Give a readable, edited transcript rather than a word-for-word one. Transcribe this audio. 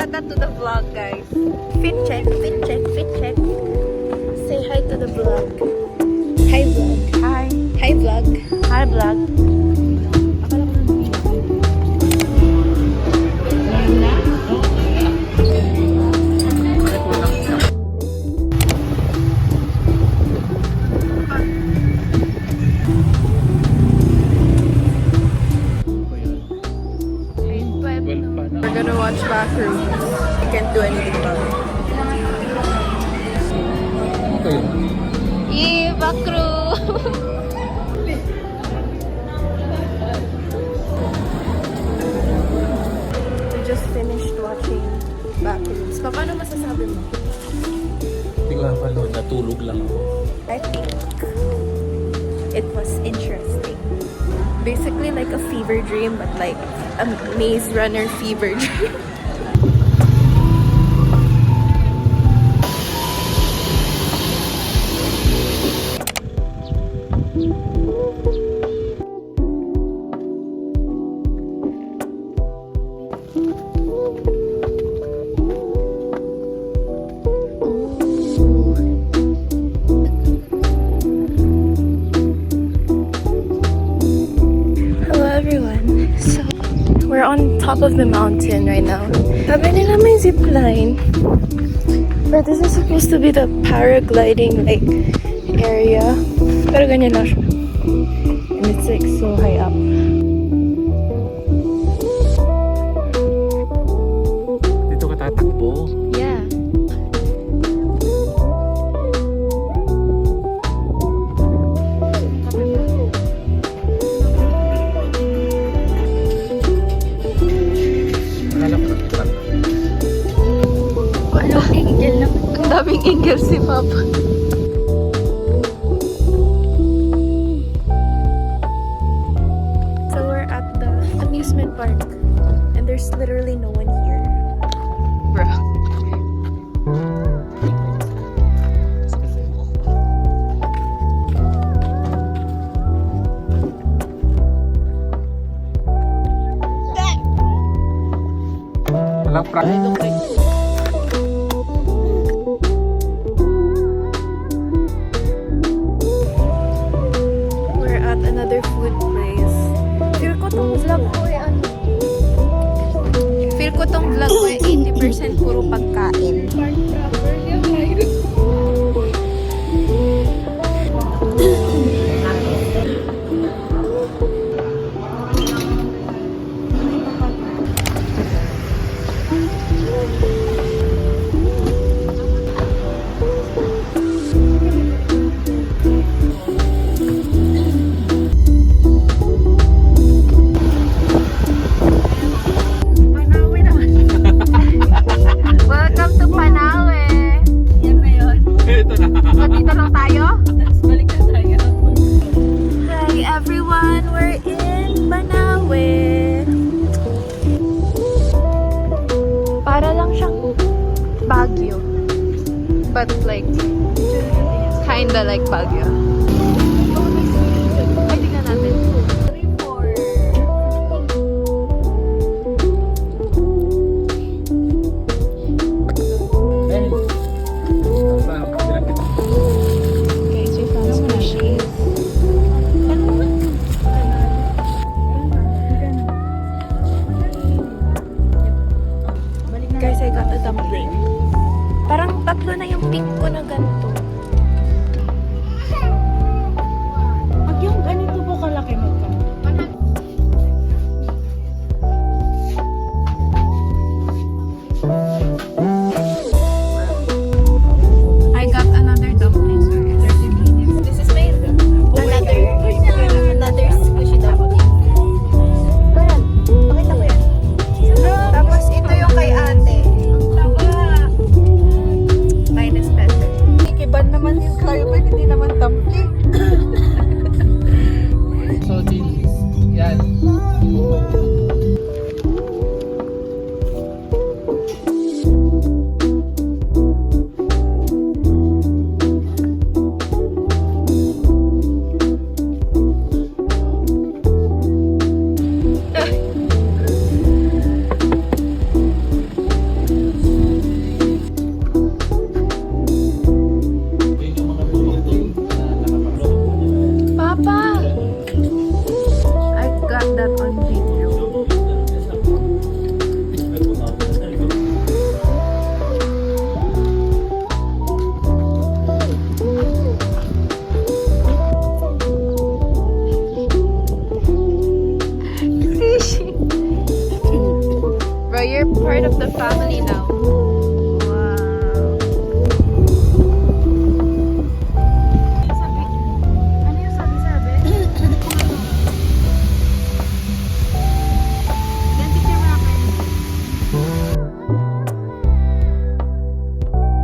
ata to the vlog, guys. Fit check, fit check, fit check. Say hi to the vlog. Hi, vlog. Hi. Hi, vlog. Hi, vlog. We're gonna watch Bathroom. I can't do anything about it. Yay, Bathroom! We just finished watching Backrooms. Paano masasabi mo? Hindi ko napanood, natulog lang ako. I think it was interesting. Basically like a fever dream, but like a Maze Runner fever dream. We're on top of the mountain right now. Sabi nila may zip line. But this is supposed to be the paragliding like area. Pero ganyan lang siya. And it's like so high up. Dito ka tatakbo? Yeah. Ang daming ingel si Papa. So we're at the amusement park and there's literally no one here. Bro. Walang practice. Another food place. Feel ko tong vlog ko Feel ko tong vlog ko 80% puro pagkain. Baguio. But like, kinda like Baguio. Ay, tingnan natin. 3, 4. Okay, so we found some shades. Guys, I got a dumpling. Parang 3 na yung pink ko na ganito. Pag yung ganito po kalaki mo ka. I got another dumpling. This is my another squishy dumpling. Ayan, pakita ko yan. Tapos ito yung kay ate. Mine is better. Ikiban naman yung tayo ba? Hindi naman dumpling. So, yan. part of the family now.